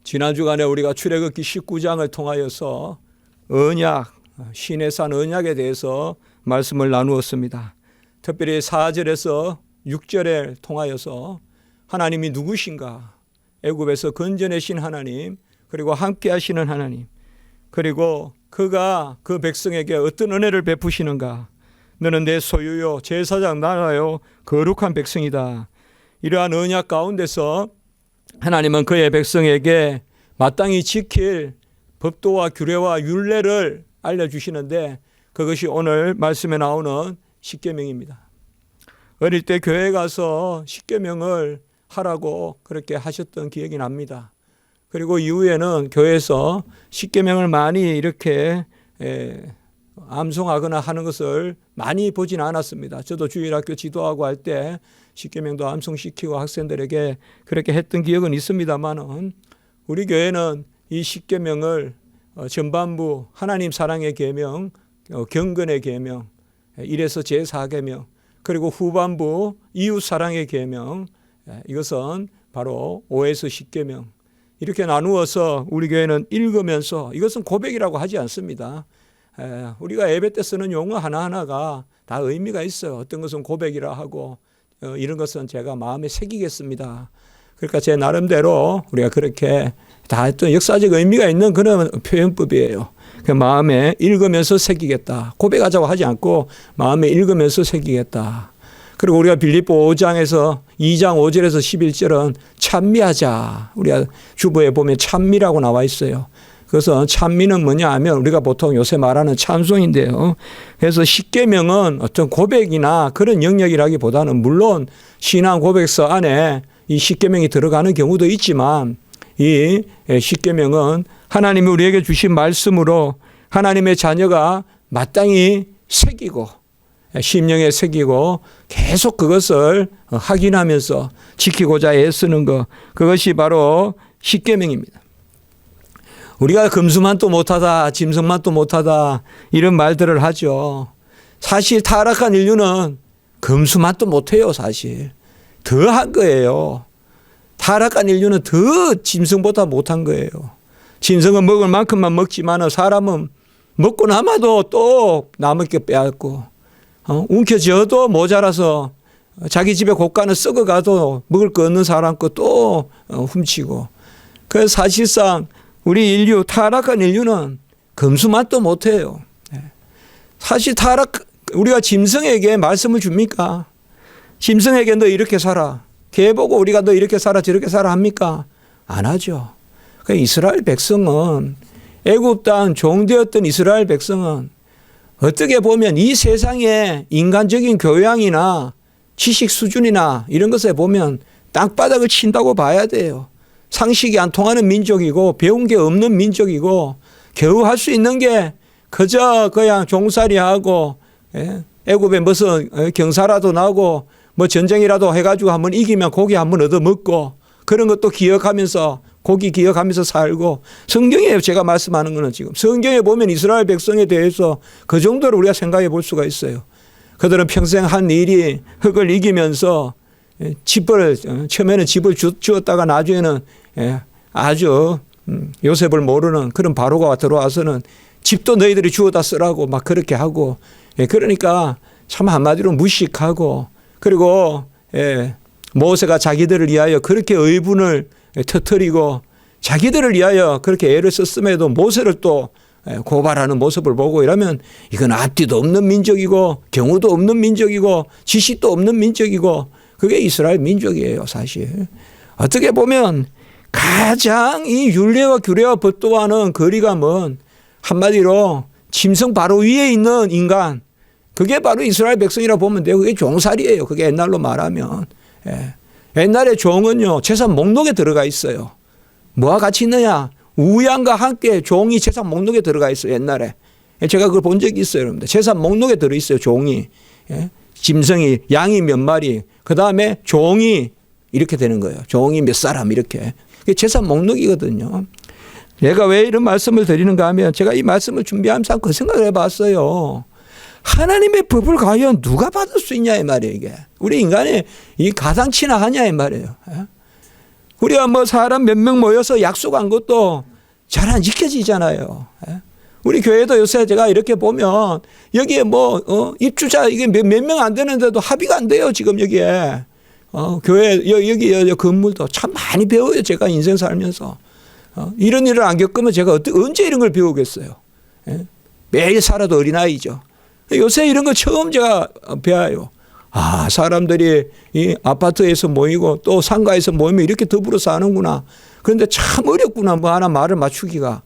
지난 주간에 우리가 출애굽기 19장을 통하여서 언약, 시내산 언약에 대해서 말씀을 나누었습니다. 특별히 4절에서 6절에 통하여서 하나님이 누구신가, 애굽에서 건져내신 하나님, 그리고 함께 하시는 하나님, 그리고 그가 그 백성에게 어떤 은혜를 베푸시는가. 너는 내 소유요 제사장 나라요 거룩한 백성이다. 이러한 언약 가운데서 하나님은 그의 백성에게 마땅히 지킬 법도와 규례와 율례를 알려주시는데, 그것이 오늘 말씀에 나오는 십계명입니다. 어릴 때 교회 가서 십계명을 하라고 그렇게 하셨던 기억이 납니다. 그리고 이후에는 교회에서 십계명을 많이 이렇게 암송하거나 하는 것을 많이 보진 않았습니다. 저도 주일학교 지도하고 할 때 십계명도 암송시키고 학생들에게 그렇게 했던 기억은 있습니다만은, 우리 교회는 이 십계명을 전반부 하나님 사랑의 계명, 경건의 계명, 이래서 제4계명, 그리고 후반부 이웃 사랑의 계명, 이것은 바로 5에서 10계명 이렇게 나누어서 우리 교회는 읽으면서, 이것은 고백이라고 하지 않습니다. 우리가 예배 때 쓰는 용어 하나하나가 다 의미가 있어요. 어떤 것은 고백이라 하고, 이런 것은 제가 마음에 새기겠습니다. 그러니까 제 나름대로 우리가 그렇게 다 했던 역사적 의미가 있는 그런 표현법이에요. 그 마음에 읽으면서 새기겠다. 고백하자고 하지 않고 마음에 읽으면서 새기겠다. 그리고 우리가 빌립보 5장에서 2장 5절에서 11절은 찬미하자. 우리가 주보에 보면 찬미라고 나와 있어요. 그래서 찬미는 뭐냐 하면 우리가 보통 요새 말하는 찬송인데요. 그래서 십계명은 어떤 고백이나 그런 영역이라기보다는, 물론 신앙 고백서 안에 이 십계명이 들어가는 경우도 있지만, 이 십계명은 하나님이 우리에게 주신 말씀으로 하나님의 자녀가 마땅히 새기고 심령에 새기고 계속 그것을 확인하면서 지키고자 애쓰는 것, 그것이 바로 십계명입니다. 우리가 금수만도 못하다, 짐승만도 못하다 이런 말들을 하죠. 사실 타락한 인류는 금수만도 못해요. 사실 더 한 거예요. 타락한 인류는 더 짐승보다 못한 거예요. 짐승은 먹을 만큼만 먹지만 사람은 먹고 남아도 또 남을 게 빼앗고, 움켜쥐어도 모자라서 자기 집에 고가는 썩어가도 먹을 거 없는 사람 거 또 훔치고. 그래서 사실상 우리 인류, 타락한 인류는 금수만도 못해요. 사실 우리가 짐승에게 말씀을 줍니까? 짐승에게 너 이렇게 살아, 개 보고 우리가 너 이렇게 살아 저렇게 살아 합니까? 안 하죠. 이스라엘 백성은, 애굽 땅 종되었던 이스라엘 백성은 어떻게 보면 이 세상의 인간적인 교양이나 지식 수준이나 이런 것에 보면 땅바닥을 친다고 봐야 돼요. 상식이 안 통하는 민족이고 배운 게 없는 민족이고, 겨우 할 수 있는 게 그저 그냥 종살이하고, 애굽에 무슨 경사라도 나고 뭐 전쟁이라도 해가지고 한번 이기면 고기 한번 얻어먹고, 그런 것도 기억하면서 고기 기억하면서 살고. 성경에 제가 말씀하는 거는, 지금 성경에 보면 이스라엘 백성에 대해서 그 정도로 우리가 생각해 볼 수가 있어요. 그들은 평생 한 일이 흙을 이기면서 처음에는 집을 주었다가 나중에는 아주 요셉을 모르는 그런 바로가 들어와서는 집도 너희들이 주워다 쓰라고 막 그렇게 하고, 그러니까 참 한마디로 무식하고, 그리고 모세가 자기들을 위하여 그렇게 의분을 터뜨리고 자기들을 위하여 그렇게 애를 썼음에도 모세를 또 고발하는 모습을 보고, 이러면 이건 앞뒤도 없는 민족이고 경우도 없는 민족이고 지식도 없는 민족이고, 그게 이스라엘 민족이에요. 사실 어떻게 보면 가장 이 율례와 규례와 법도와는 거리가 먼, 한마디로 짐승 바로 위에 있는 인간, 그게 바로 이스라엘 백성이라 보면 돼요. 그게 종살이에요. 그게 옛날로 말하면. 옛날에 종은요 재산 목록에 들어가 있어요. 뭐와 같이 있느냐? 우양과 함께 종이 재산 목록에 들어가 있어요. 옛날에 제가 그걸 본 적이 있어요. 여러분들. 재산 목록에 들어있어요. 종이. 짐승이, 양이 몇 마리, 그 다음에 종이 이렇게 되는 거예요. 종이 몇 사람 이렇게. 그게 재산 목록이거든요. 제가 왜 이런 말씀을 드리는가 하면, 제가 이 말씀을 준비하면서 그 생각을 해봤어요. 하나님의 법을 과연 누가 받을 수 있냐 이 말이에요. 이게 우리 인간이 이 가당치나 하냐 이 말이에요. 우리가 뭐 사람 몇 명 모여서 약속한 것도 잘 안 지켜지잖아요. 우리 교회도 요새 제가 이렇게 보면 여기에 뭐 입주자 이게 몇 명 안 되는데도 합의가 안 돼요. 지금 여기에 교회 여기 건물도 참 많이 배워요. 제가 인생 살면서 이런 일을 안 겪으면 제가 언제 이런 걸 배우겠어요. 매일 살아도 어린아이죠. 요새 이런 거 처음 제가 배워요. 아, 사람들이 이 아파트에서 모이고 또 상가에서 모이면 이렇게 더불어 사는구나. 그런데 참 어렵구나. 뭐 하나 말을 맞추기가.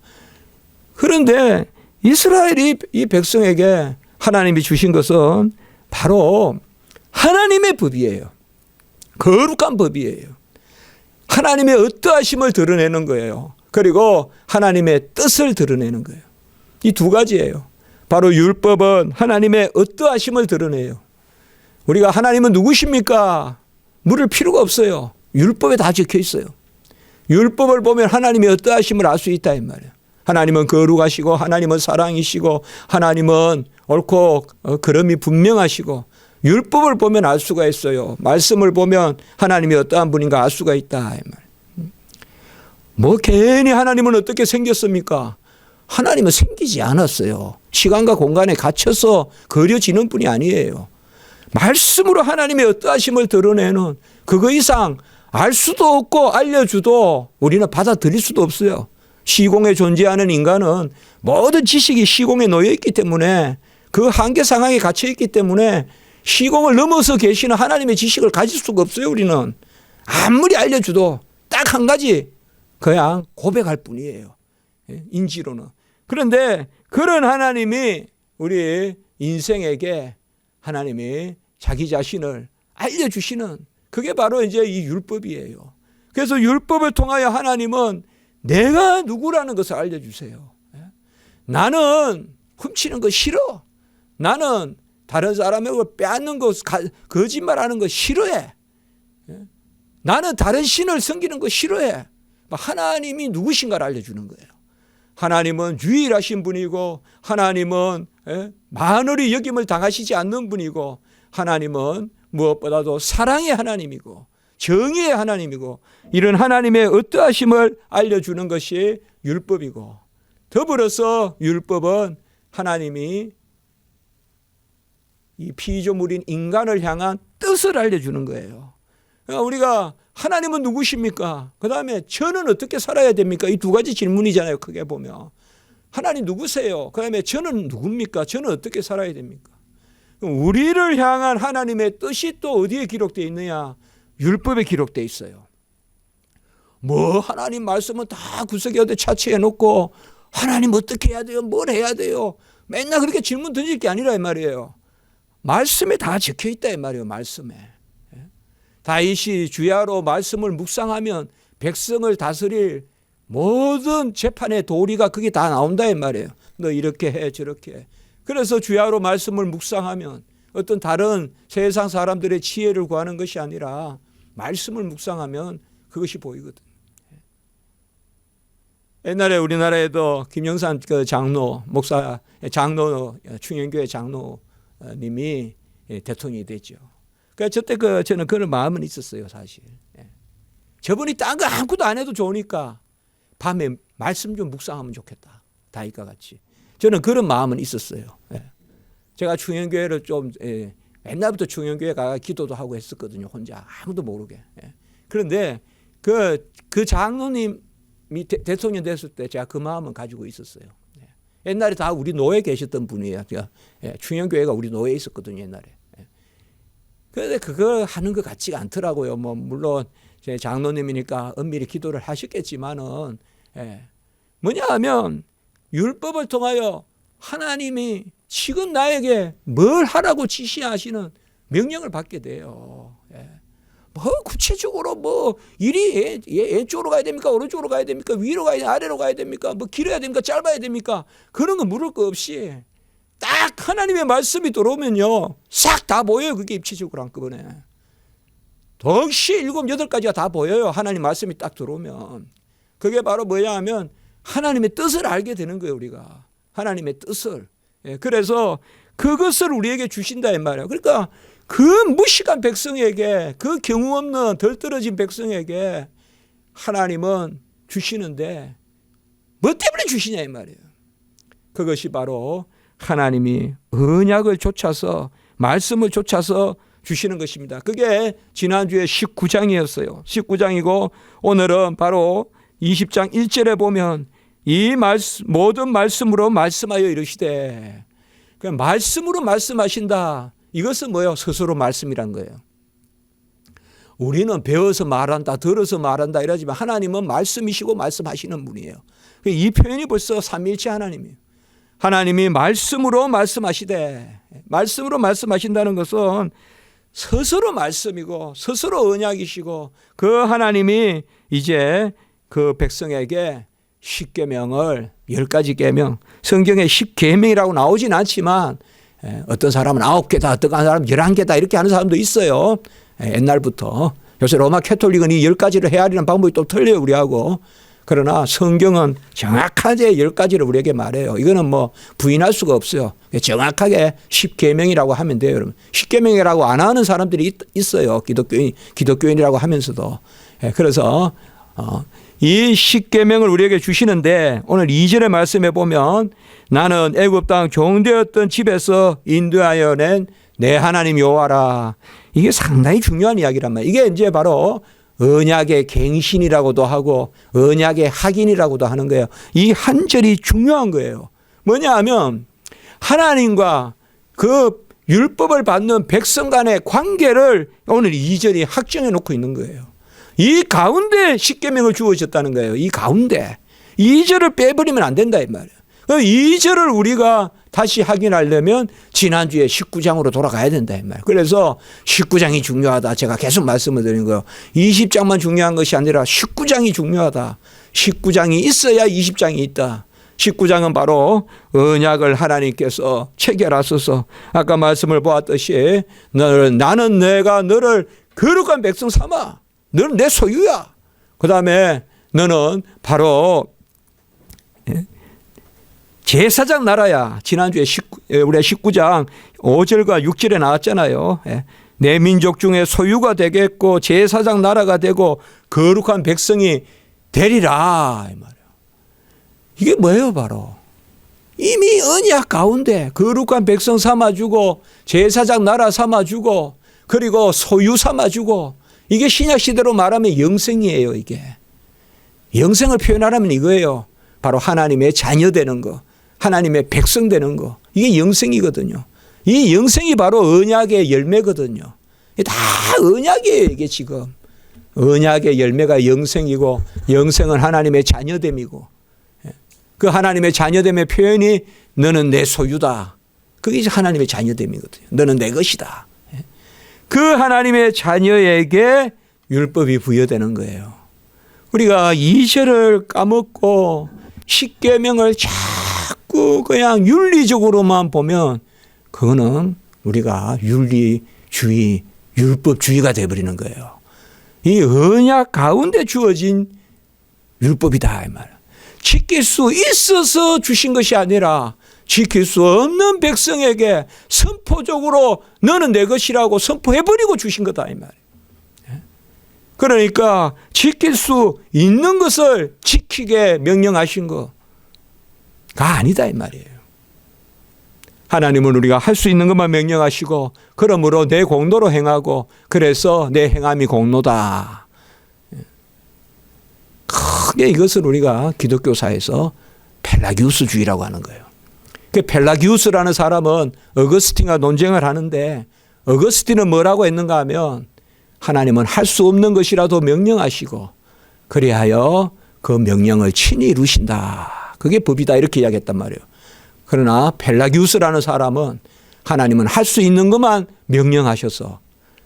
그런데 이스라엘이 이 백성에게 하나님이 주신 것은 바로 하나님의 법이에요. 거룩한 법이에요. 하나님의 어떠하심을 드러내는 거예요. 그리고 하나님의 뜻을 드러내는 거예요. 이 두 가지예요. 바로 율법은 하나님의 어떠하심을 드러내요. 우리가 하나님은 누구십니까? 물을 필요가 없어요. 율법에 다 적혀 있어요. 율법을 보면 하나님의 어떠하심을 알 수 있다 이 말이에요. 하나님은 거룩하시고 하나님은 사랑이시고 하나님은 옳고 그름이 분명하시고 율법을 보면 알 수가 있어요. 말씀을 보면 하나님이 어떠한 분인가 알 수가 있다 이 말이에요. 뭐 괜히 하나님은 어떻게 생겼습니까? 하나님은 생기지 않았어요. 시간과 공간에 갇혀서 그려지는 분이 아니에요. 말씀으로 하나님의 어떠하심을 드러내는 그거 이상 알 수도 없고 알려줘도 우리는 받아들일 수도 없어요. 시공에 존재하는 인간은 모든 지식이 시공에 놓여 있기 때문에 그 한계 상황에 갇혀 있기 때문에 시공을 넘어서 계시는 하나님의 지식을 가질 수가 없어요. 우리는 아무리 알려줘도 딱 한 가지 그냥 고백할 뿐이에요. 인지로는. 그런데 그런 하나님이 우리 인생에게 하나님이 자기 자신을 알려주시는 그게 바로 이제 이 율법이에요. 그래서 율법을 통하여 하나님은 내가 누구라는 것을 알려주세요. 나는 훔치는 거 싫어. 나는 다른 사람의 걸 빼앗는 거, 거짓말하는 거 싫어해. 나는 다른 신을 섬기는 거 싫어해. 하나님이 누구신가를 알려주는 거예요. 하나님은 유일하신 분이고 하나님은 만월이 여김을 당하시지 않는 분이고 하나님은 무엇보다도 사랑의 하나님이고 정의의 하나님이고 이런 하나님의 어떠하심을 알려주는 것이 율법이고 더불어서 율법은 하나님이 이 피조물인 인간을 향한 뜻을 알려주는 거예요. 그러니까 우리가 하나님은 누구십니까? 그 다음에 저는 어떻게 살아야 됩니까? 이 두 가지 질문이잖아요. 크게 보면. 하나님 누구세요? 그 다음에 저는 누굽니까? 저는 어떻게 살아야 됩니까? 우리를 향한 하나님의 뜻이 또 어디에 기록되어 있느냐? 율법에 기록되어 있어요. 뭐 하나님 말씀은 다 구석에 어디 차치해 놓고 하나님 어떻게 해야 돼요? 뭘 해야 돼요? 맨날 그렇게 질문 던질 게 아니라 이 말이에요. 말씀에 다 적혀 있다 이 말이에요. 말씀에. 다윗이 주야로 말씀을 묵상하면 백성을 다스릴 모든 재판의 도리가 그게 다 나온다 이 말이에요. 너 이렇게 해 저렇게 해. 그래서 주야로 말씀을 묵상하면 어떤 다른 세상 사람들의 지혜를 구하는 것이 아니라 말씀을 묵상하면 그것이 보이거든. 옛날에 우리나라에도 김영산 그 장로 목사 장로 충현교회 장로님이 대통령이 됐죠. 그러니까 저때 저는 그런 마음은 있었어요 사실. 저분이 딴 거 아무것도 안 해도 좋으니까 밤에 말씀 좀 묵상하면 좋겠다. 다윗과 같이. 저는 그런 마음은 있었어요. 제가 충현교회를 좀 옛날부터 충현교회 가 기도도 하고 했었거든요. 혼자 아무도 모르게. 그런데 그 장로님이 대통령 됐을 때 제가 그 마음은 가지고 있었어요. 옛날에 다 우리 노예에 계셨던 분이에요. 충현교회가 우리 노예에 있었거든요. 옛날에. 그런데 그거 하는 것 같지가 않더라고요. 뭐 물론 제 장로님이니까 엄밀히 기도를 하셨겠지만은 뭐냐 하면 율법을 통하여 하나님이 지금 나에게 뭘 하라고 지시하시는 명령을 받게 돼요. 뭐 구체적으로 뭐 일이 왼쪽으로 가야 됩니까? 오른쪽으로 가야 됩니까? 위로 가야 됩니까? 아래로 가야 됩니까? 뭐 길어야 됩니까? 짧아야 됩니까? 그런 거 물을 거 없이 딱 하나님의 말씀이 들어오면요. 싹 다 보여요. 그게 입체적으로 한꺼번에. 동시에 7, 8가지가 다 보여요. 하나님 말씀이 딱 들어오면. 그게 바로 뭐냐 하면 하나님의 뜻을 알게 되는 거예요. 우리가. 하나님의 뜻을. 그래서 그것을 우리에게 주신다 이 말이에요. 그러니까 그 무식한 백성에게 그 경우 없는 덜 떨어진 백성에게 하나님은 주시는데 뭐 때문에 주시냐 이 말이에요. 그것이 바로 하나님이 언약을 좇아서 말씀을 좇아서 주시는 것입니다. 그게 지난주에 19장이었어요. 19장이고 오늘은 바로 20장 1절에 보면 이 말씀, 모든 말씀으로 말씀하여 이르시되, 그 말씀으로 말씀하신다. 이것은 뭐예요? 스스로 말씀이란 거예요. 우리는 배워서 말한다, 들어서 말한다 이러지만 하나님은 말씀이시고 말씀하시는 분이에요. 이 표현이 벌써 삼위일체 하나님이에요. 하나님이 말씀으로 말씀하시되, 말씀으로 말씀하신다는 것은 스스로 말씀이고 스스로 언약이시고 그 하나님이 이제 그 백성에게 10계명을 10가지 계명, 성경에 10계명이라고 나오진 않지만 어떤 사람은 9개다, 어떤 사람은 11개다 이렇게 하는 사람도 있어요. 옛날부터. 요새 로마 캐톨릭은 이 10가지를 헤아리는 방법이 또 틀려요, 우리하고. 그러나 성경은 정확하게 10가지를 우리에게 말해요. 이거는 뭐 부인할 수가 없어요. 정확하게 10계명이라고 하면 돼요, 여러분. 10계명이라고 안 하는 사람들이 있어요. 기독교인이라고 하면서도. 그래서 이 10계명을 우리에게 주시는데 오늘 2절의 말씀에 보면 나는 애굽 땅 종되었던 집에서 인도하여 낸 내 하나님 여호와라. 이게 상당히 중요한 이야기란 말이에요. 이게 이제 바로 언약의 갱신이라고도 하고 언약의 확인이라고도 하는 거예요. 이 한 절이 중요한 거예요. 뭐냐 하면 하나님과 그 율법을 받는 백성 간의 관계를 오늘 2절이 확정해 놓고 있는 거예요. 이 가운데 10계명을 주어졌다는 거예요. 이 가운데 2절을 빼버리면 안 된다 이 말이에요. 2절을 우리가 다시 확인하려면 지난주에 19장으로 돌아가야 된다 이 말이에요. 그래서 19장이 중요하다. 제가 계속 말씀을 드린 거예요. 20장만 중요한 것이 아니라 19장이 중요하다. 19장이 있어야 20장이 있다. 19장은 바로 언약을 하나님께서 체결하소서. 아까 말씀을 보았듯이 나는 내가 너를 거룩한 백성 삼아. 너는 내 소유야. 그 다음에 너는 바로 제사장 나라야. 지난주에 우리가 19장 5절과 6절에 나왔잖아요. 내 민족 중에 소유가 되겠고 제사장 나라가 되고 거룩한 백성이 되리라. 이 말이에요. 이게 뭐예요 바로? 이미 언약 가운데 거룩한 백성 삼아주고 제사장 나라 삼아주고 그리고 소유 삼아주고 이게 신약시대로 말하면 영생이에요. 이게 영생을 표현하라면 이거예요. 바로 하나님의 자녀 되는 거, 하나님의 백성 되는 거, 이게 영생이거든요. 이 영생이 바로 언약의 열매거든요. 다 언약이에요. 이게 지금 언약의 열매가 영생이고 영생은 하나님의 자녀됨이고 그 하나님의 자녀됨의 표현이 너는 내 소유다. 그게 이제 하나님의 자녀됨이거든요. 너는 내 것이다. 그 하나님의 자녀에게 율법이 부여되는 거예요. 우리가 2절을 까먹고 10계명을 자꾸 그냥 윤리적으로만 보면 그거는 우리가 윤리주의, 율법주의가 되어버리는 거예요. 이 언약 가운데 주어진 율법이다 이 말. 지킬 수 있어서 주신 것이 아니라 지킬 수 없는 백성에게 선포적으로 너는 내 것이라고 선포해버리고 주신 거다 이 말이에요. 그러니까 지킬 수 있는 것을 지키게 명령하신 거가 아니다 이 말이에요. 하나님은 우리가 할 수 있는 것만 명령하시고 그러므로 내 공로로 행하고 그래서 내 행함이 공로다. 크게 이것을 우리가 기독교사에서 펠라기우스주의라고 하는 거예요. 그 펠라기우스라는 사람은 어거스틴과 논쟁을 하는데 어거스틴은 뭐라고 했는가 하면 하나님은 할 수 없는 것이라도 명령하시고 그리하여 그 명령을 친히 이루신다. 그게 법이다 이렇게 이야기했단 말이에요. 그러나 펠라기우스라는 사람은 하나님은 할 수 있는 것만 명령하셔서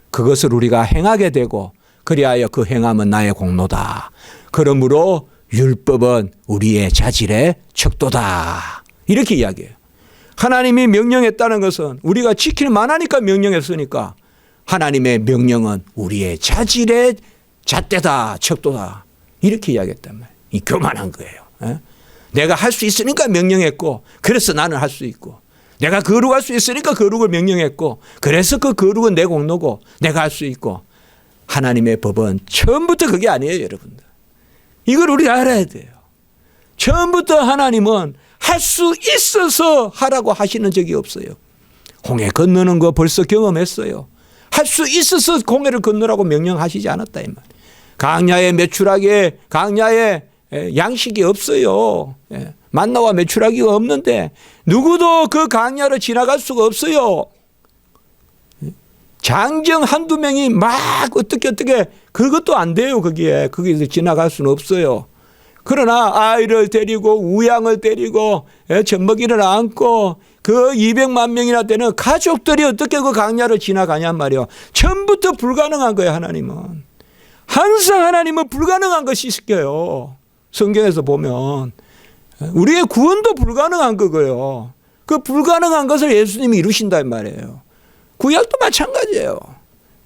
그것을 우리가 행하게 되고 그리하여 그 행함은 나의 공로다. 그러므로 율법은 우리의 자질의 척도다. 이렇게 이야기해요. 하나님이 명령했다는 것은 우리가 지킬 만하니까 명령했으니까 하나님의 명령은 우리의 자질의 잣대다, 척도다. 이렇게 이야기했단 말이에요. 이 교만한 거예요. 내가 할 수 있으니까 명령했고 그래서 나는 할 수 있고 내가 거룩할 수 있으니까 거룩을 명령했고 그래서 그 거룩은 내 공로고 내가 할 수 있고 하나님의 법은 처음부터 그게 아니에요 여러분들. 이걸 우리가 알아야 돼요. 처음부터 하나님은 할 수 있어서 하라고 하시는 적이 없어요. 홍해 건너는 거 벌써 경험했어요. 할 수 있어서 홍해를 건너라고 명령하시지 않았다 이 말. 강야에 메추라기에 강야에 양식이 없어요. 만나와 메추라기가 없는데 누구도 그 강야를 지나갈 수가 없어요. 장정 한두 명이 막 어떻게 그것도 안 돼요. 거기에서 지나갈 수는 없어요. 그러나 아이를 데리고 우양을 데리고 젖먹이를 안고 그 200만 명이나 되는 가족들이 어떻게 그 강야를 지나가냔 말이에요. 처음부터 불가능한 거예요. 하나님은. 항상 하나님은 불가능한 것이 시켜요. 성경에서 보면 우리의 구원도 불가능한 거고요. 그 불가능한 것을 예수님이 이루신다 이 말이에요. 구약도 마찬가지예요.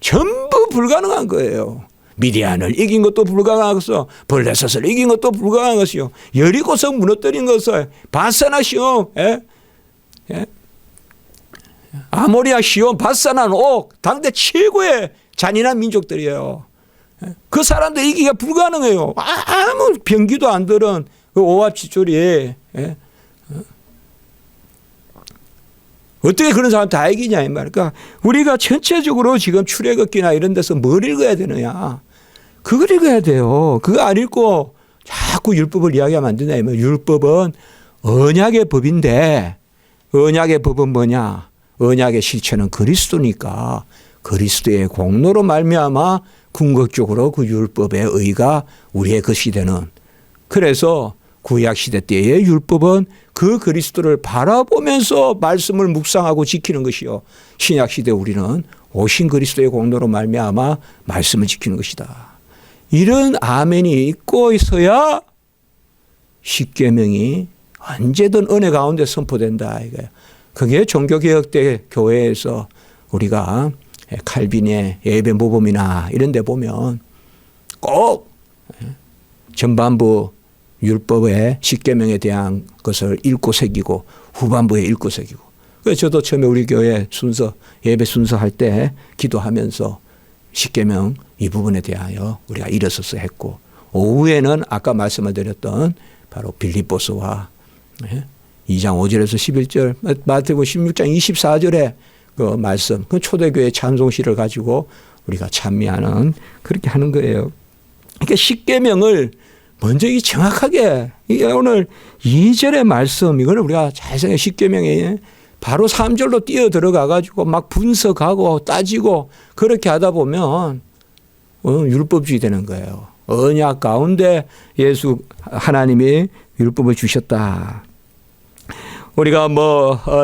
전부 불가능한 거예요. 미디안을 이긴 것도 불가능한 것이요. 블레셋을 이긴 것도 불가능한 것이요. 여리고성 무너뜨린 것을 바사나 시온, 아모리아 시온, 바사나 옥, 당대 최고의 잔인한 민족들이에요. 그 사람들 이기기가 불가능해요. 아무 병기도 안 들은 그 오합지졸이 어떻게 그런 사람 다 이기냐 이 말이야. 그러니까 우리가 전체적으로 지금 출애굽기나 이런 데서 뭘 읽어야 되느냐. 그걸 읽어야 돼요. 그거 안 읽고 자꾸 율법을 이야기하면 안 된다. 율법은 언약의 법인데 언약의 법은 뭐냐. 언약의 실체는 그리스도니까 그리스도의 공로로 말미암아 궁극적으로 그 율법의 의가 우리의 것이 되는. 그래서 구약시대 때의 율법은 그 그리스도를 바라보면서 말씀을 묵상하고 지키는 것이요. 신약시대 우리는 오신 그리스도의 공로로 말미암아 말씀을 지키는 것이다. 이런 아멘이 있고 있어야 십계명이 언제든 은혜 가운데 선포된다. 그게 종교개혁 때 교회에서 우리가 칼빈의 예배 모범이나 이런 데 보면 꼭 전반부 율법의 십계명에 대한 것을 읽고 새기고 후반부에 읽고 새기고. 그래서 저도 처음에 우리 교회 순서 예배 순서 할 때 기도하면서 십계명 이 부분에 대하여 우리가 일어서서 했고 오후에는 아까 말씀을 드렸던 바로 빌립보서와 2장 5절에서 11절 마태복음 16장 24절에 그 말씀 그 초대교회 찬송시를 가지고 우리가 찬미하는 그렇게 하는 거예요. 그러니까 십계명을 먼저 이 정확하게 오늘 2절의 말씀 이걸 우리가 잘 생각해. 십계명에 바로 3절로 뛰어 들어가 가지고 막 분석하고 따지고 그렇게 하다 보면 율법주의 되는 거예요. 언약 가운데 예수 하나님이 율법을 주셨다. 우리가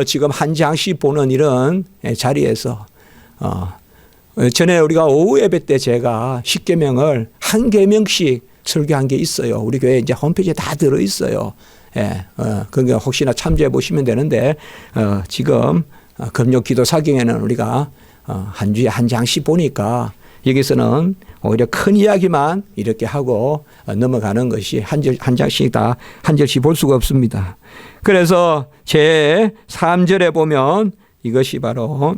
지금 한 장씩 보는 이런 자리에서 전에 우리가 오후 예배 때 제가 십계명을 한 계명씩 설교한 게 있어요. 우리 교회 이제 홈페이지에 다 들어 있어요. 그러니까 혹시나 참조해 보시면 되는데 지금 금요 기도 사경에는 우리가 한 주에 한 장씩 보니까 여기서는 오히려 큰 이야기만 이렇게 하고 넘어가는 것이 한 장씩 다 한 절씩 볼 수가 없습니다. 그래서 제 3절에 보면 이것이 바로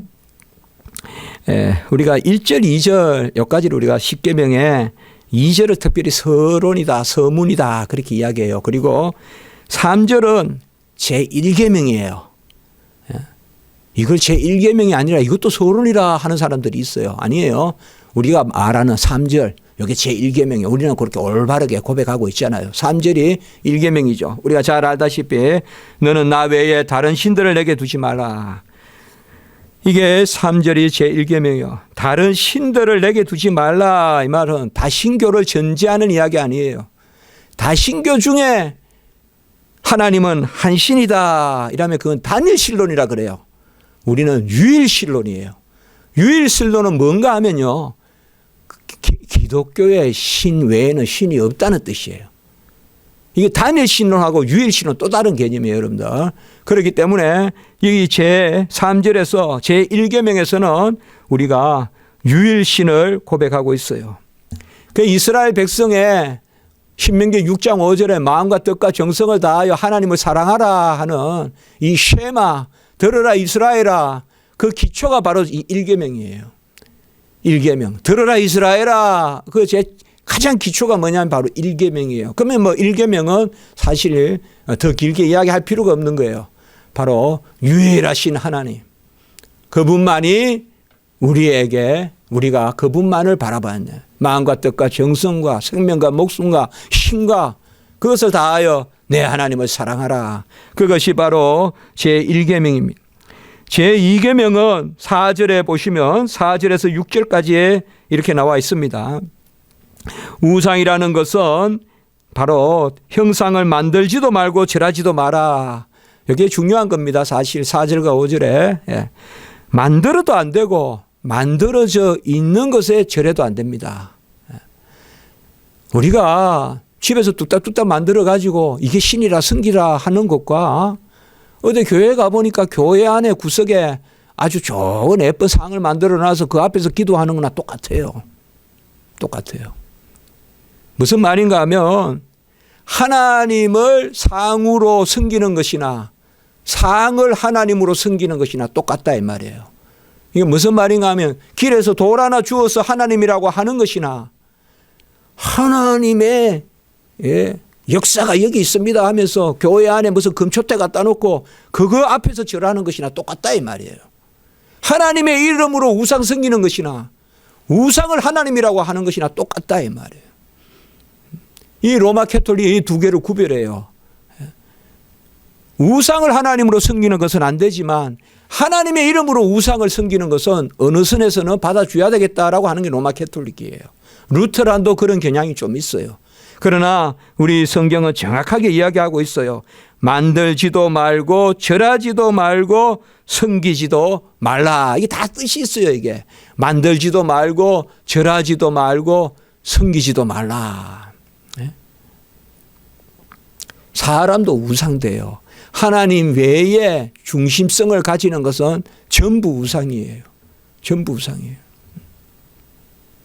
우리가 1절, 2절 여기까지를 우리가 십계명에 2절을 특별히 서론이다, 서문이다 그렇게 이야기해요. 그리고 3절은 제1계명이에요. 이걸 제1계명이 아니라 이것도 서론이라 하는 사람들이 있어요. 아니에요. 우리가 말하는 3절 이게 제1계명이에요. 우리는 그렇게 올바르게 고백하고 있잖아요. 3절이 1계명이죠. 우리가 잘 알다시피 너는 나 외에 다른 신들을 내게 두지 말라. 이게 3절이 제1계명이요. 다른 신들을 내게 두지 말라. 이 말은 다신교를 전제하는 이야기 아니에요. 다신교 중에 하나님은 한 신이다. 이러면 그건 단일신론이라 그래요. 우리는 유일신론이에요. 유일신론은 뭔가 하면요. 기독교의 신 외에는 신이 없다는 뜻이에요. 이게 단일신론하고 유일신론 또 다른 개념이에요, 여러분들. 그렇기 때문에 이 제3절에서 제1계명에서는 우리가 유일신을 고백하고 있어요. 그 이스라엘 백성의 신명기 6장 5절에 마음과 뜻과 정성을 다하여 하나님을 사랑하라 하는 이 쉐마, 들으라 이스라엘아, 그 기초가 바로 이 1계명이에요. 1계명. 들으라 이스라엘아, 가장 기초가 뭐냐면 바로 1계명이에요. 그러면 뭐 1계명은 사실 더 길게 이야기할 필요가 없는 거예요. 바로 유일하신 하나님. 그분만이 우리가 그분만을 바라봤네. 마음과 뜻과 정성과 생명과 목숨과 힘과 그것을 다하여 내 하나님을 사랑하라. 그것이 바로 제1계명입니다. 제2계명은 4절에 보시면 4절에서 6절까지에 이렇게 나와 있습니다. 우상이라는 것은 바로 형상을 만들지도 말고 절하지도 마라. 이게 중요한 겁니다. 사실 4절과 5절에 만들어도 안 되고 만들어져 있는 것에 절해도 안 됩니다. 우리가 집에서 뚝딱뚝딱 만들어 가지고 이게 신이라 성기라 하는 것과 어디 교회 가보니까 교회 안에 구석에 아주 좋은 예쁜 상을 만들어 놔서 그 앞에서 기도하는 거나 똑같아요. 똑같아요. 무슨 말인가 하면 하나님을 상으로 섬기는 것이나 상을 하나님으로 섬기는 것이나 똑같다 이 말이에요. 이게 무슨 말인가 하면 길에서 돌 하나 주어서 하나님이라고 하는 것이나 하나님의 역사가 여기 있습니다 하면서 교회 안에 무슨 금초대 갖다 놓고 그거 앞에서 절하는 것이나 똑같다 이 말이에요. 하나님의 이름으로 우상 섬기는 것이나 우상을 하나님이라고 하는 것이나 똑같다 이 말이에요. 이 로마 캐톨릭이 이 두 개를 구별해요. 우상을 하나님으로 섬기는 것은 안 되지만 하나님의 이름으로 우상을 섬기는 것은 어느 선에서는 받아줘야 되겠다라고 하는 게 로마 캐톨릭이에요. 루터란도 그런 경향이 좀 있어요. 그러나 우리 성경은 정확하게 이야기하고 있어요. 만들지도 말고 절하지도 말고 섬기지도 말라. 이게 다 뜻이 있어요. 이게 만들지도 말고 절하지도 말고 섬기지도 말라. 사람도 우상돼요. 하나님 외에 중심성을 가지는 것은 전부 우상이에요. 전부 우상이에요.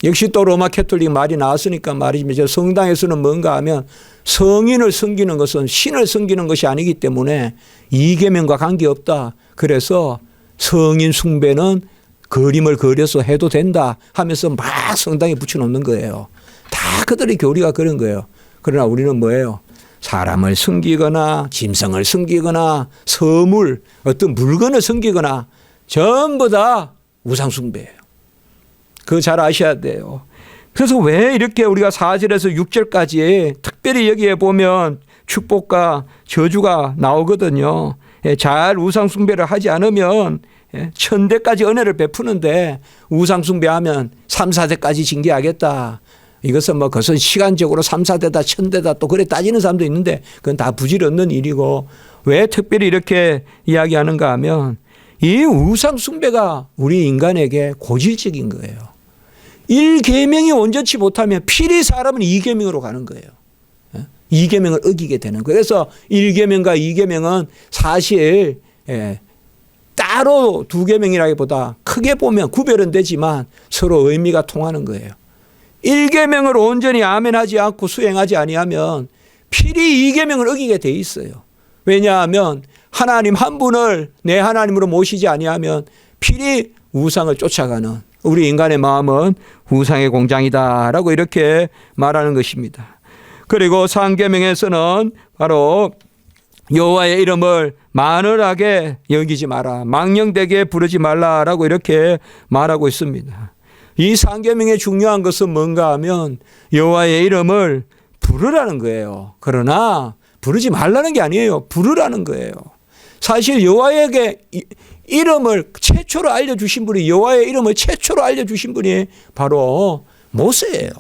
역시 또 로마 캐톨릭 말이 나왔으니까 말이죠. 성당에서는 뭔가 하면 성인을 섬기는 것은 신을 섬기는 것이 아니기 때문에 이계명과 관계없다. 그래서 성인 숭배는 그림을 그려서 해도 된다 하면서 막 성당에 붙여놓는 거예요. 다 그들의 교리가 그런 거예요. 그러나 우리는 뭐예요? 사람을 섬기거나 짐승을 섬기거나 서물 어떤 물건을 섬기거나 전부 다 우상 숭배예요. 그거 잘 아셔야 돼요. 그래서 왜 이렇게 우리가 4절에서 6절까지 특별히 여기에 보면 축복과 저주가 나오거든요. 잘 우상 숭배를 하지 않으면 천대까지 은혜를 베푸는데 우상 숭배하면 3, 4대까지 징계하겠다. 이것은 뭐 그것은 시간적으로 3, 4대다 1000대다 또 그래 따지는 사람도 있는데 그건 다 부질없는 일이고 왜 특별히 이렇게 이야기하는가 하면 이 우상 숭배가 우리 인간에게 고질적인 거예요. 1계명이 온전치 못하면 필히 사람은 2계명으로 가는 거예요. 2계명을 어기게 되는 거예요. 그래서 1계명과 2계명은 사실 따로 2계명이라기보다 크게 보면 구별은 되지만 서로 의미가 통하는 거예요. 1계명을 온전히 아멘하지 않고 수행하지 아니하면 필히 2계명을 어기게 돼 있어요. 왜냐하면 하나님 한 분을 내 하나님으로 모시지 아니하면 필히 우상을 쫓아가는 우리 인간의 마음은 우상의 공장이다라고 이렇게 말하는 것입니다. 그리고 3계명에서는 바로 여호와의 이름을 만월하게 여기지 마라. 망령되게 부르지 말라라고 이렇게 말하고 있습니다. 이 3계명의 중요한 것은 뭔가 하면 여호와의 이름을 부르라는 거예요. 그러나 부르지 말라는 게 아니에요. 부르라는 거예요. 사실 여호와에게 이름을 최초로 알려주신 분이 여호와의 이름을 최초로 알려주신 분이 바로 모세예요.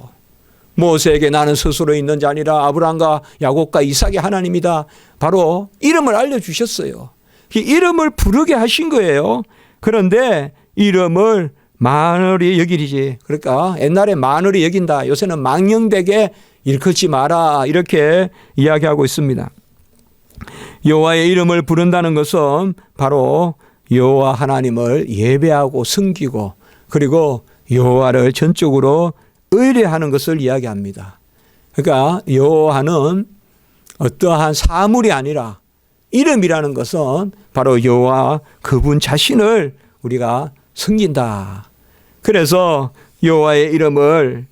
모세에게 나는 스스로 있는 자 아니라 아브라함과 야곱과 이삭의 하나님이다. 바로 이름을 알려주셨어요. 이름을 부르게 하신 거예요. 그런데 이름을 만월히 여기리지. 그러니까 옛날에 만월히 여긴다. 요새는 망령되게 일컫지 마라. 이렇게 이야기하고 있습니다. 여호와의 이름을 부른다는 것은 바로 여호와 하나님을 예배하고 섬기고 그리고 여호와를 전적으로 의뢰하는 것을 이야기합니다. 그러니까 여호와는 어떠한 사물이 아니라 이름이라는 것은 바로 여호와 그분 자신을 우리가 섬긴다. 그래서 여호와의 이름을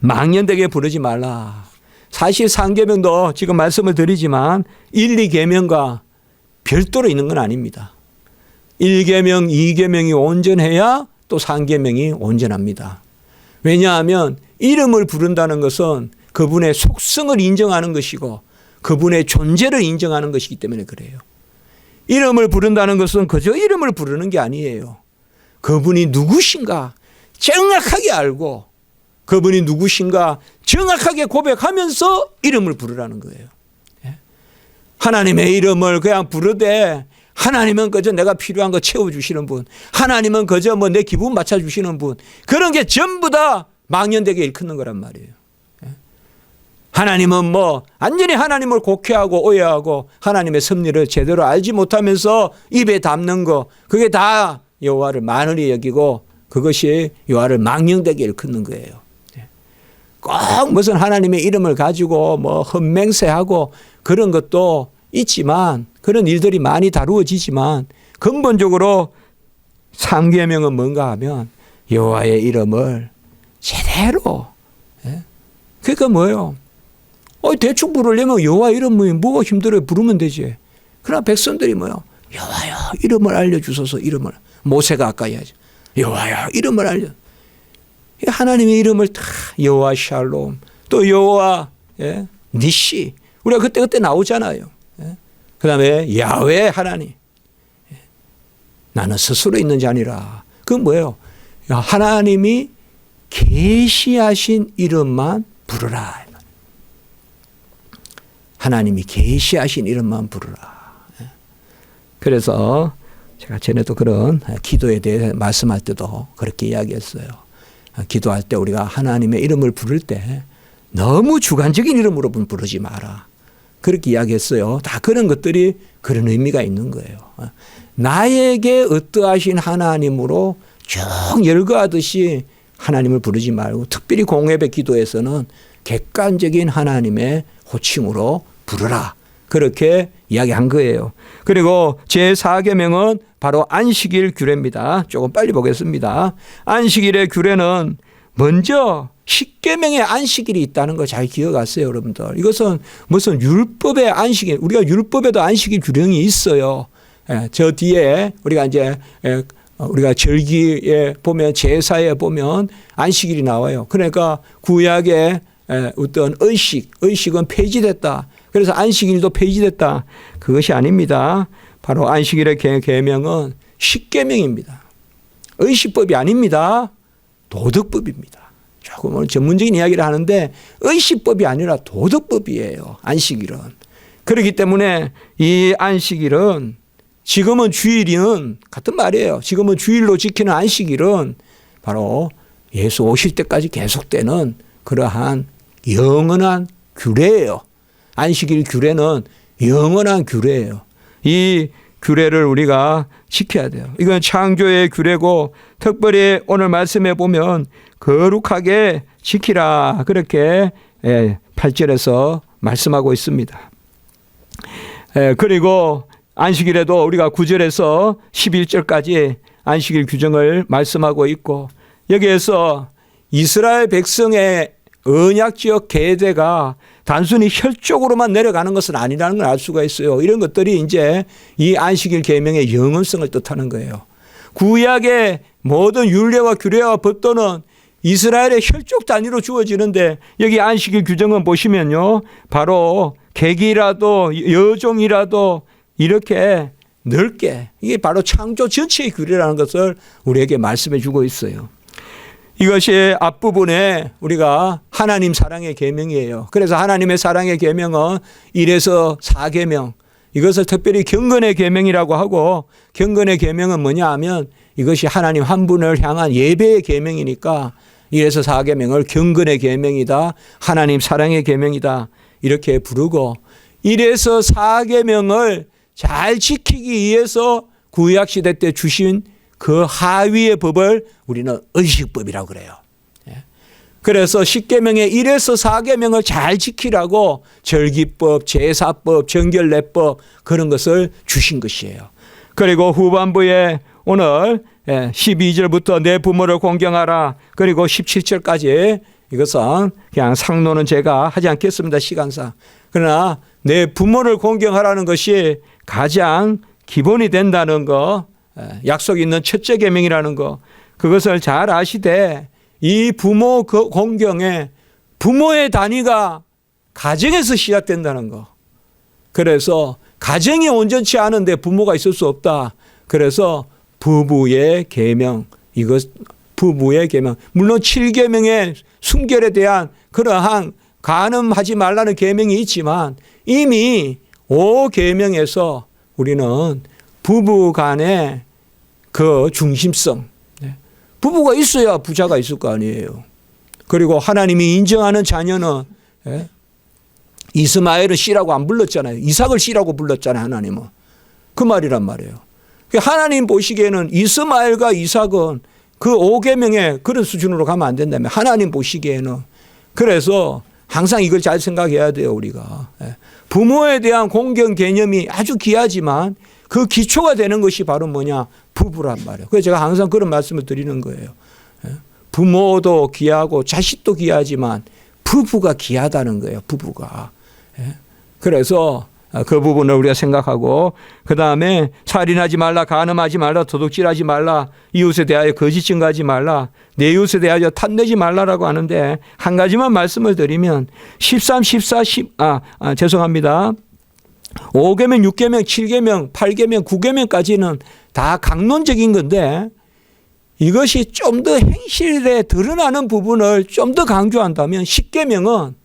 망연되게 부르지 말라. 사실 3계명도 지금 말씀을 드리지만 1, 2계명과 별도로 있는 건 아닙니다. 1계명, 2계명이 온전해야 또 3계명이 온전합니다. 왜냐하면 이름을 부른다는 것은 그분의 속성을 인정하는 것이고 그분의 존재를 인정하는 것이기 때문에 그래요. 이름을 부른다는 것은 그저 이름을 부르는 게 아니에요. 그분이 누구신가 정확하게 알고 그분이 누구신가 정확하게 고백하면서 이름을 부르라는 거예요. 하나님의 이름을 그냥 부르되 하나님은 그저 내가 필요한 거 채워주시는 분, 하나님은 그저 뭐 내 기분 맞춰주시는 분, 그런 게 전부 다 망연되게 일컫는 거란 말이에요. 하나님은 뭐 완전히 하나님을 곡해하고 오해하고 하나님의 섭리를 제대로 알지 못하면서 입에 담는 거, 그게 다 여호와를 만홀히 여기고 그것이 여호와를 망령되게 일컫는 거예요. 꼭 무슨 하나님의 이름을 가지고 뭐 헛맹세하고 그런 것도 있지만 그런 일들이 많이 다루어지지만 근본적으로 3계명은 뭔가 하면 여호와의 이름을 제대로, 그러니까 뭐예요? 대충 부르려면 여호와 이름이 뭐가 힘들어요? 부르면 되지. 그러나 백성들이 뭐요? 여호와여 이름을 알려주소서. 이름을 모세가 아까 이야기하죠. 여호와여 이름을 알려. 하나님의 이름을 다 여호와 샬롬 또 여호와 니시 우리가 그때 나오잖아요. 그 다음에 야훼 하나님, 나는 스스로 있는 자 아니라. 그건 뭐예요? 하나님이 계시하신 이름만 부르라. 하나님이 계시하신 이름만 부르라. 그래서 제가 전에도 그런 기도에 대해 말씀할 때도 그렇게 이야기했어요. 기도할 때 우리가 하나님의 이름을 부를 때 너무 주관적인 이름으로 부르지 마라. 그렇게 이야기했어요. 다 그런 것들이 그런 의미가 있는 거예요. 나에게 어떠하신 하나님으로 쭉 열거하듯이 하나님을 부르지 말고 특별히 공예배 기도에서는 객관적인 하나님의 호칭으로 부르라. 그렇게 이야기한 거예요. 그리고 제4계명은 바로 안식일 규례입니다. 조금 빨리 보겠습니다. 안식일의 규례는 먼저 10계명의 안식일이 있다는 거 잘 기억하세요, 여러분들. 이것은 무슨 율법의 안식일, 우리가 율법에도 안식일 규령이 있어요. 저 뒤에 우리가 이제 우리가 절기에 보면 제사에 보면 안식일이 나와요. 그러니까 구약의 어떤 의식은 폐지됐다. 그래서 안식일도 폐지됐다. 그것이 아닙니다. 바로 안식일의 계명은 10계명입니다. 의식법이 아닙니다. 도덕법입니다. 조금 전문적인 이야기를 하는데 의식법이 아니라 도덕법이에요. 안식일은. 그렇기 때문에 이 안식일은 지금은 주일은 같은 말이에요. 지금은 주일로 지키는 안식일은 바로 예수 오실 때까지 계속되는 그러한 영원한 규례예요. 안식일 규례는 영원한 규례예요. 이 규례를 우리가 지켜야 돼요. 이건 창조의 규례고 특별히 오늘 말씀에 보면 거룩하게 지키라 그렇게 8절에서 말씀하고 있습니다. 그리고 안식일에도 우리가 9절에서 11절까지 안식일 규정을 말씀하고 있고 여기에서 이스라엘 백성의 언약지역 계대가 단순히 혈족으로만 내려가는 것은 아니라는 걸 알 수가 있어요. 이런 것들이 이제 이 안식일 계명의 영원성을 뜻하는 거예요. 구약의 모든 율례와 규례와 법도는 이스라엘의 혈족 단위로 주어지는데 여기 안식일 규정은 보시면요. 바로 객이라도 여종이라도 이렇게 넓게 이게 바로 창조 전체의 규례라는 것을 우리에게 말씀해 주고 있어요. 이것이 앞부분에 우리가 하나님 사랑의 계명이에요. 그래서 하나님의 사랑의 계명은 1에서 4계명 이것을 특별히 경건의 계명이라고 하고 경건의 계명은 뭐냐 하면 이것이 하나님 한 분을 향한 예배의 계명이니까 1에서 4계명을 경건의 계명이다. 하나님 사랑의 계명이다. 이렇게 부르고 1에서 4계명을 잘 지키기 위해서 구약시대 때 주신 그 하위의 법을 우리는 의식법이라고 그래요. 그래서 10계명의 1에서 4계명을 잘 지키라고 절기법, 제사법, 정결례법 그런 것을 주신 것이에요. 그리고 후반부에 오늘 12절부터 내 부모를 공경하라 그리고 17절까지 이것은 그냥 상노는 제가 하지 않겠습니다. 시간상. 그러나 내 부모를 공경하라는 것이 가장 기본이 된다는 거, 약속 있는 첫째 계명이라는 거, 그것을 잘 아시되 이 부모 공경에 부모의 단위가 가정에서 시작된다는 거. 그래서 가정이 온전치 않은데 부모가 있을 수 없다. 그래서 부부의 계명, 이것 부부의 계명. 물론 7계명의 순결에 대한 그러한 간음하지 말라는 계명이 있지만 이미 5계명에서 우리는 부부 간의 그 중심성, 부부가 있어야 부자가 있을 거 아니에요. 그리고 하나님이 인정하는 자녀는 이스마엘은 씨라고 안 불렀잖아요. 이삭을 씨라고 불렀잖아요. 하나님은. 그 말이란 말이에요. 하나님 보시기에는 이스마엘과 이삭은 그 5계명의 그런 수준으로 가면 안 된다며. 하나님 보시기에는. 그래서 항상 이걸 잘 생각해야 돼요. 우리가. 부모에 대한 공경 개념이 아주 귀하지만 그 기초가 되는 것이 바로 뭐냐? 부부란 말이에요. 그래서 제가 항상 그런 말씀을 드리는 거예요. 부모도 귀하고 자식도 귀하지만 부부가 귀하다는 거예요. 부부가. 그래서 그 부분을 우리가 생각하고 그 다음에 살인하지 말라, 간음하지 말라, 도둑질하지 말라, 이웃에 대하여 거짓 증거하지 말라, 내 이웃에 대하여 탐내지 말라라고 하는데 한 가지만 말씀을 드리면 13, 14, 10, 죄송합니다. 5계명, 6계명, 7계명, 8계명, 9계명까지는 다 강론적인 건데 이것이 좀 더 행실에 드러나는 부분을 좀 더 강조한다면 10계명은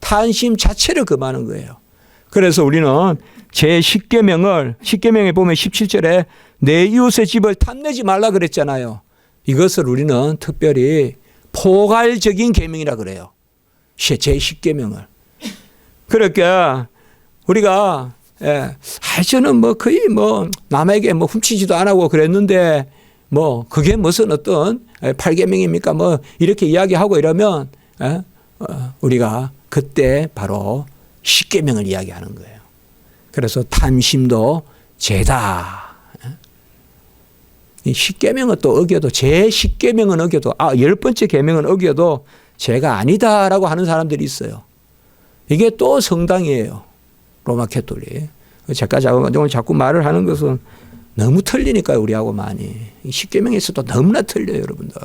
탄심 자체를 금하는 거예요. 그래서 우리는 제10계명에 보면 17절에 내 이웃의 집을 탐내지 말라 그랬잖아요. 이것을 우리는 특별히 포괄적인 계명이라 그래요. 제10계명을. 그러니까 우리가 저는 뭐 거의 뭐 남에게 뭐 훔치지도 안 하고 그랬는데 뭐 그게 무슨 어떤 8계명입니까? 뭐 이렇게 이야기하고 이러면 우리가 그때 바로 10계명을 이야기하는 거예요. 그래서 탐심도 죄다. 이 10계명은 또 어겨도 제10계명은 어겨도 10번째 계명은 어겨도 죄가 아니다라고 하는 사람들이 있어요. 이게 또 성당이에요. 로마 캐톨릭. 제가 오늘 자꾸 말을 하는 것은 너무 틀리니까요. 우리하고 많이. 10계명에서도 너무나 틀려요. 여러분들.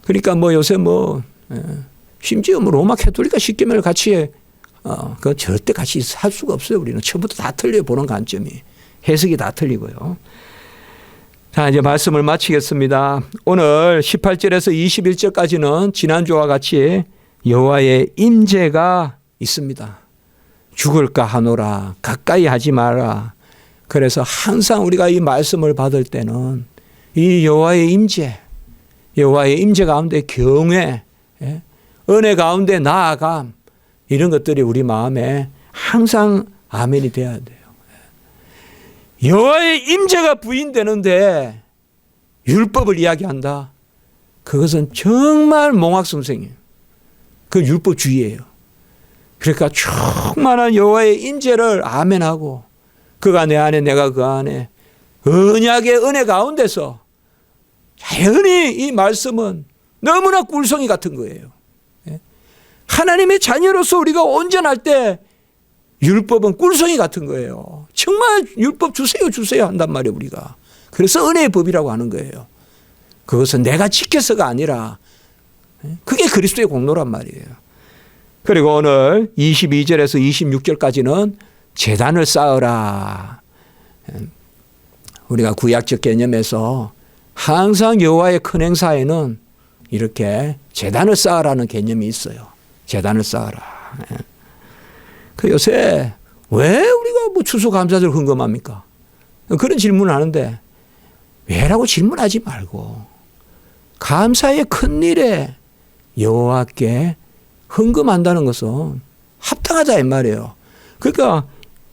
그러니까 뭐 요새 심지어 로마 캐톨릭과 10계명을 같이 그 절대 같이 할 수가 없어요. 우리는 처음부터 다 틀려요. 보는 관점이. 해석이 다 틀리고요. 자, 이제 말씀을 마치겠습니다. 오늘 18절에서 21절까지는 지난주와 같이 여호와의 임재가 있습니다. 죽을까 하노라, 가까이 하지 마라. 그래서 항상 우리가 이 말씀을 받을 때는 이 여호와의 임재 가운데 경외, 은혜 가운데 나아감, 이런 것들이 우리 마음에 항상 아멘이 돼야 돼요. 여호와의 임재가 부인되는데 율법을 이야기한다. 그것은 정말 몽학성생이에요. 그 율법주의예요. 그러니까 충만한 여호와의 임재를 아멘하고 그가 내 안에 내가 그 안에 언약의 은혜 가운데서 자연히 이 말씀은 너무나 꿀송이 같은 거예요. 하나님의 자녀로서 우리가 온전할 때 율법은 꿀송이 같은 거예요. 정말 율법 주세요 한단 말이에요. 우리가. 그래서 은혜의 법이라고 하는 거예요. 그것은 내가 지켜서가 아니라 그게 그리스도의 공로란 말이에요. 그리고 오늘 22절에서 26절까지는 제단을 쌓으라. 우리가 구약적 개념에서 항상 여호와의 큰 행사에는 이렇게 제단을 쌓으라는 개념이 있어요. 제단을 쌓으라. 그 요새 왜 우리가 뭐 추수감사절 헌금합니까? 그런 질문을 하는데 왜라고 질문하지 말고 감사의 큰 일에 여호와께 헌금한다는 것은 합당하다 이 말이에요. 그러니까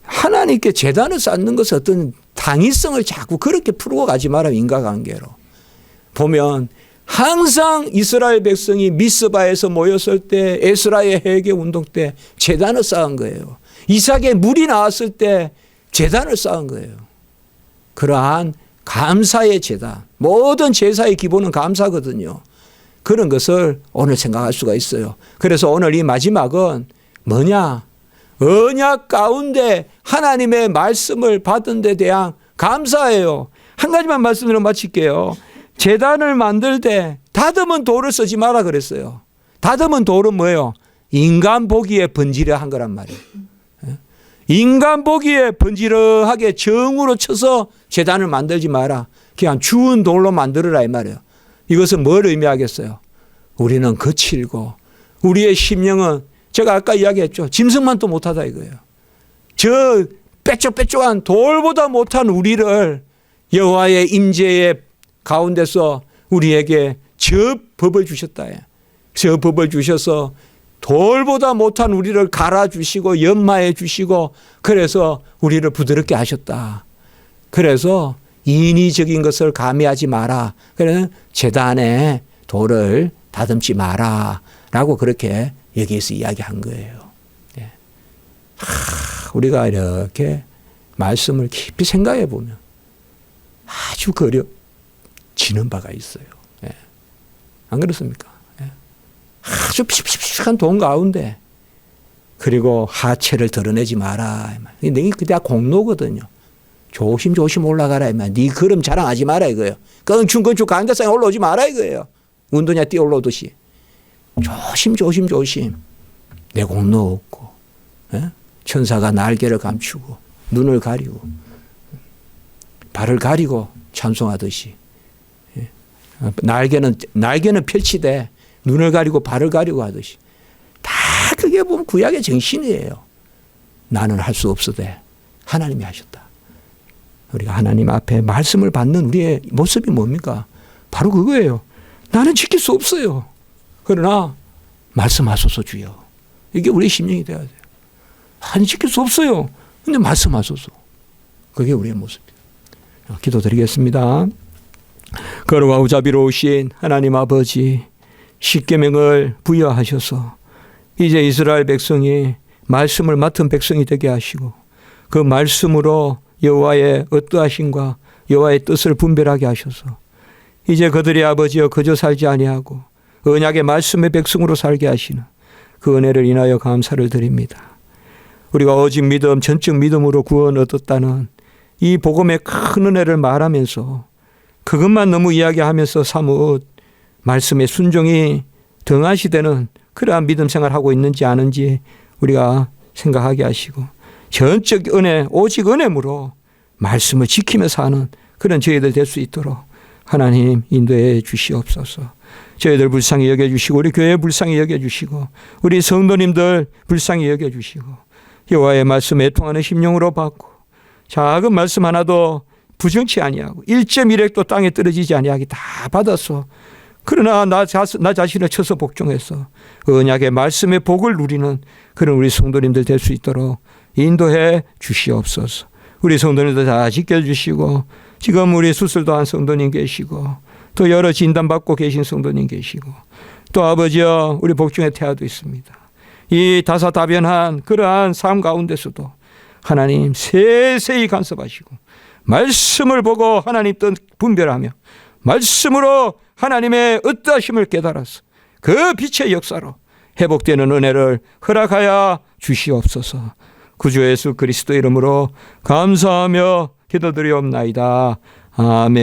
하나님께 제단을 쌓는 것은 어떤 당위성을 자꾸 그렇게 풀고 가지 마라. 인과관계로 보면 항상 이스라엘 백성이 미스바에서 모였을 때 에스라의 회개 운동 때 제단을 쌓은 거예요. 이삭의 물이 나왔을 때 제단을 쌓은 거예요. 그러한 감사의 제단, 모든 제사의 기본은 감사거든요. 그런 것을 오늘 생각할 수가 있어요. 그래서 오늘 이 마지막은 뭐냐? 언약 가운데 하나님의 말씀을 받은 데 대한 감사예요. 한 가지만 말씀드려 마칠게요. 제단을 만들 때 다듬은 돌을 쓰지 마라 그랬어요. 다듬은 돌은 뭐예요? 인간 보기에 번지르한 거란 말이에요. 인간 보기에 번지르하게 정으로 쳐서 제단을 만들지 마라. 그냥 주운 돌로 만들어라 이 말이에요. 이것은 뭘 의미하겠어요? 우리는 거칠고 우리의 심령은 제가 아까 이야기했죠. 짐승만도 못하다 이거예요. 저 빽쩍빽쩍한 돌보다 못한 우리를 여호와의 임재의 가운데서 우리에게 저 법을 주셨다. 저 법을 주셔서 돌보다 못한 우리를 갈아주시고 연마해 주시고 그래서 우리를 부드럽게 하셨다. 그래서 인위적인 것을 가미하지 마라. 그래서 제단에 돌을 다듬지 마라 라고 그렇게 여기에서 이야기한 거예요. 우리가 이렇게 말씀을 깊이 생각해 보면 아주 그려지는 바가 있어요. 안 그렇습니까? 아주 피식피식한 돈 가운데 그리고 하체를 드러내지 마라. 이게 그때 공로거든요. 조심조심 올라가라. 네 걸음 자랑하지 마라 이거예요. 건축 가운데상에 올라오지 마라 이거예요. 운동장 뛰어 올라오듯이. 조심. 내 공로 없고 천사가 날개를 감추고 눈을 가리고 발을 가리고 찬송하듯이 날개는 펼치되 눈을 가리고 발을 가리고 하듯이 다 그게 보면 구약의 정신이에요. 나는 할 수 없으되 하나님이 하셨다. 우리가 하나님 앞에 말씀을 받는 우리의 모습이 뭡니까? 바로 그거예요. 나는 지킬 수 없어요. 그러나 말씀하소서 주여. 이게 우리의 심령이 되어야 돼요. 나는 지킬 수 없어요. 근데 말씀하소서. 그게 우리의 모습이에요. 기도드리겠습니다. 거룩하고 자비로우신 하나님 아버지, 십계명을 부여하셔서 이제 이스라엘 백성이 말씀을 맡은 백성이 되게 하시고 그 말씀으로 여호와의 어떠하심과 여호와의 뜻을 분별하게 하셔서 이제 그들의 아버지여 그저 살지 아니하고 언약의 말씀의 백성으로 살게 하시는 그 은혜를 인하여 감사를 드립니다. 우리가 오직 믿음, 전적 믿음으로 구원 얻었다는 이 복음의 큰 은혜를 말하면서 그것만 너무 이야기하면서 사뭇 말씀의 순종이 등하시되는 그러한 믿음 생활하고 있는지 아는지 우리가 생각하게 하시고 전적 은혜, 오직 은혜므로 말씀을 지키며 사는 그런 저희들 될 수 있도록 하나님 인도해 주시옵소서. 저희들 불쌍히 여겨주시고 우리 교회 불쌍히 여겨주시고 우리 성도님들 불쌍히 여겨주시고 여호와의 말씀에 애통하는 심령으로 받고 작은 말씀 하나도 부정치 아니하고 1.1핵도 땅에 떨어지지 아니하기 다 받아서 그러나 나 자신을 쳐서 복종해서 언약의 말씀의 복을 누리는 그런 우리 성도님들 될 수 있도록 인도해 주시옵소서. 우리 성도님들 다 지켜주시고 지금 우리 수술도 한 성도님 계시고 또 여러 진단받고 계신 성도님 계시고 또 아버지여 우리 복중의 태아도 있습니다. 이 다사다변한 그러한 삶 가운데서도 하나님 세세히 간섭하시고 말씀을 보고 하나님 뜻 분별하며 말씀으로 하나님의 어떠하심을 깨달아서 그 빛의 역사로 회복되는 은혜를 허락하여 주시옵소서. 구주 예수 그리스도 이름으로 감사하며 기도드리옵나이다. 아멘.